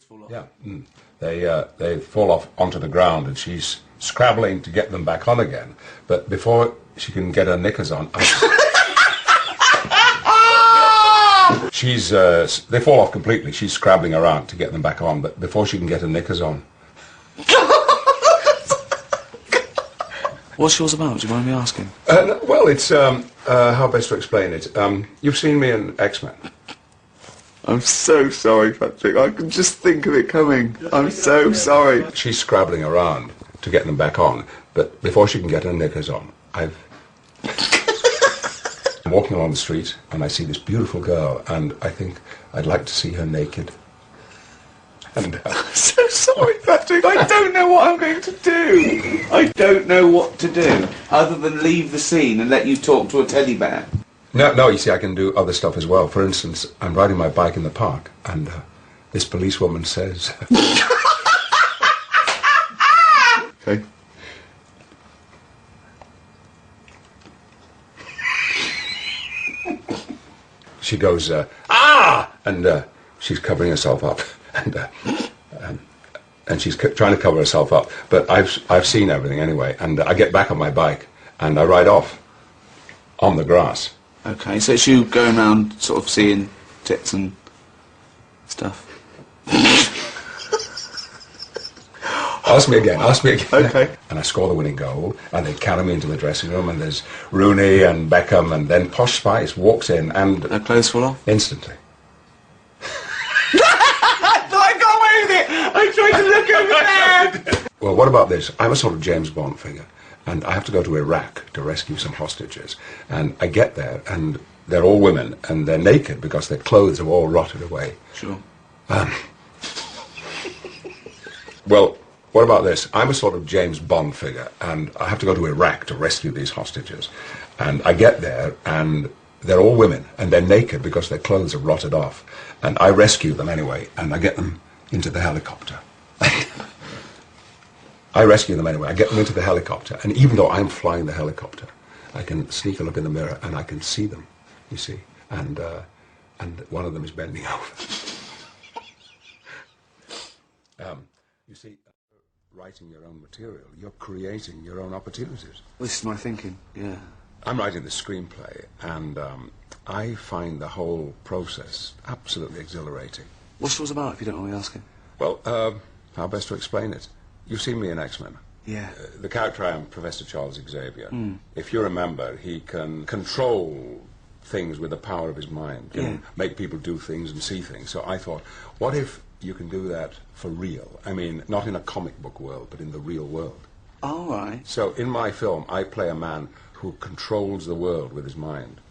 fall off? Yeah. They fall off onto the ground, and she's scrabbling to get them back on again. But before she can get her knickers on, they fall off completely. She's scrabbling around to get them back on, but before she can get her knickers on. What's yours about? Do you mind me asking? Well, it's how best to explain it. You've seen me in X-Men. I'm so sorry, Patrick. I can just think of it coming. I'm so sorry. She's scrabbling around to get them back on, but before she can get her knickers on, I'm walking along the street, and I see this beautiful girl, and I think I'd like to see her naked. And I'm so sorry, Patrick. I don't know what I'm going to do. I don't know what to do, other than leave the scene and let you talk to a teddy bear. No, you see, I can do other stuff as well. For instance, I'm riding my bike in the park, and this policewoman says... Okay. She goes, ah! And she's covering herself up. And she's trying to cover herself up. But I've seen everything anyway, and I get back on my bike, and I ride off on the grass. Okay, so it's you going around sort of seeing tits and stuff. Ask me again. Okay. And I score the winning goal, and they carry me into the dressing room, and there's Rooney and Beckham, and then Posh Spice walks in, and... Her clothes fall off? Instantly. I got away with it! I tried to look over there! Well, what about this? I'm a sort of James Bond figure, and I have to go to Iraq to rescue some hostages. And I get there, and they're all women, and they're naked because their clothes have all rotted away. Sure. Well, what about this? I'm a sort of James Bond figure, and I have to go to Iraq to rescue these hostages. And I get there, and they're all women, and they're naked because their clothes have rotted off. And I rescue them anyway, and I get them into the helicopter. I rescue them anyway. I get them into the helicopter, and even though I'm flying the helicopter, I can sneak a look in the mirror, and I can see them, you see. And one of them is bending over. You see, writing your own material, you're creating your own opportunities. This is my thinking, yeah. I'm writing the screenplay, and I find the whole process absolutely exhilarating. What's yours about, if you don't mind me asking? Well, how best to explain it? You've seen me in X-Men. Yeah. The character I am, Professor Charles Xavier. If you remember, he can control things with the power of his mind. You know, make people do things and see things. So I thought, what if you can do that for real? I mean, not in a comic book world, but in the real world. All right. So in my film, I play a man who controls the world with his mind.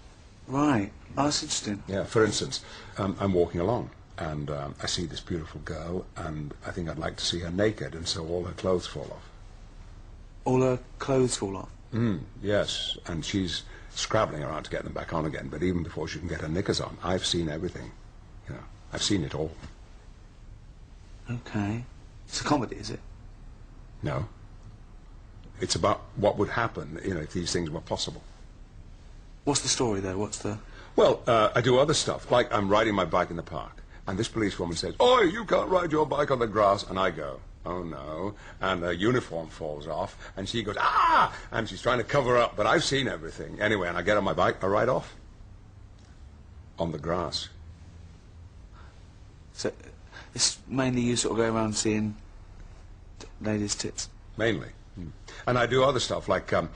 Right. Oh, that's interesting. Yeah, for instance, I'm walking along, and I see this beautiful girl, and I think I'd like to see her naked, and so all her clothes fall off. All her clothes fall off? Yes, and she's scrabbling around to get them back on again, but even before she can get her knickers on, I've seen everything. You know, I've seen it all. Okay. It's a comedy, is it? No. It's about what would happen, you know, if these things were possible. What's the story, though? What's the... Well, I do other stuff, like I'm riding my bike in the park, and this policewoman says, "Oi, you can't ride your bike on the grass," and I go, "Oh no," and her uniform falls off, and she goes, "Ah!" and she's trying to cover up, but I've seen everything. Anyway, and I get on my bike, I ride off. On the grass. So, it's mainly you sort of go around seeing ladies' tits? Mainly. And I do other stuff, like I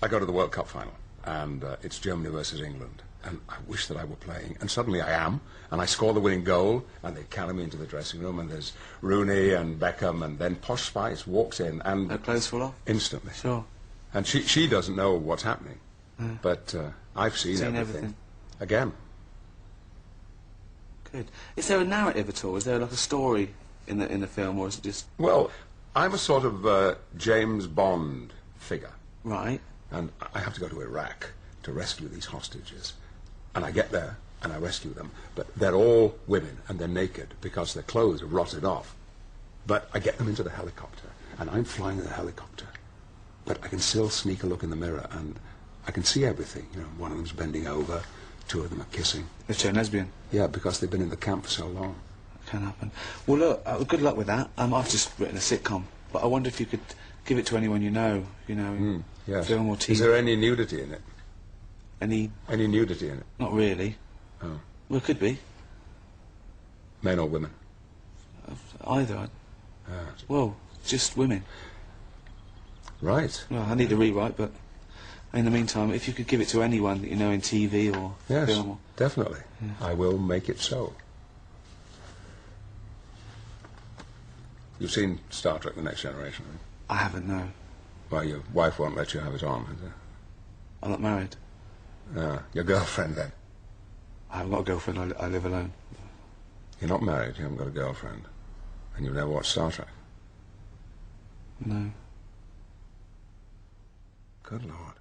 go to the World Cup final, and it's Germany versus England, and I wish that I were playing, and suddenly I am, and I score the winning goal, and they carry me into the dressing room, and there's Rooney and Beckham, and then Posh Spice walks in, and... Her clothes fall off? Instantly. Sure. And she doesn't know what's happening, but I've seen everything. Again. Good. Is there a narrative at all? Is there like a story in the film, or is it just... Well, I'm a sort of James Bond figure. Right. And I have to go to Iraq to rescue these hostages. And I get there, and I rescue them. But they're all women, and they're naked, because their clothes have rotted off. But I get them into the helicopter, and I'm flying the helicopter. But I can still sneak a look in the mirror, and I can see everything. You know, one of them's bending over, two of them are kissing. They've turned lesbian? Yeah, because they've been in the camp for so long. can happen. Well, look, good luck with that. I've just written a sitcom, but I wonder if you could give it to anyone you know, in Yes. film or TV. Is there any nudity in it? Any nudity in it? Not really. Oh. Well, it could be. Men or women? Either. Ah. Well, just women. Right. Well, I need a rewrite, but in the meantime, if you could give it to anyone that you know in TV or Yes, film. definitely. Yeah. I will make it so. You've seen Star Trek: The Next Generation, right? I haven't, no. Well, your wife won't let you have it on, is it? I'm not married. Ah, your girlfriend, then. I haven't got a girlfriend, I live alone. You're not married, you haven't got a girlfriend. And you've never watched Star Trek? No. Good Lord.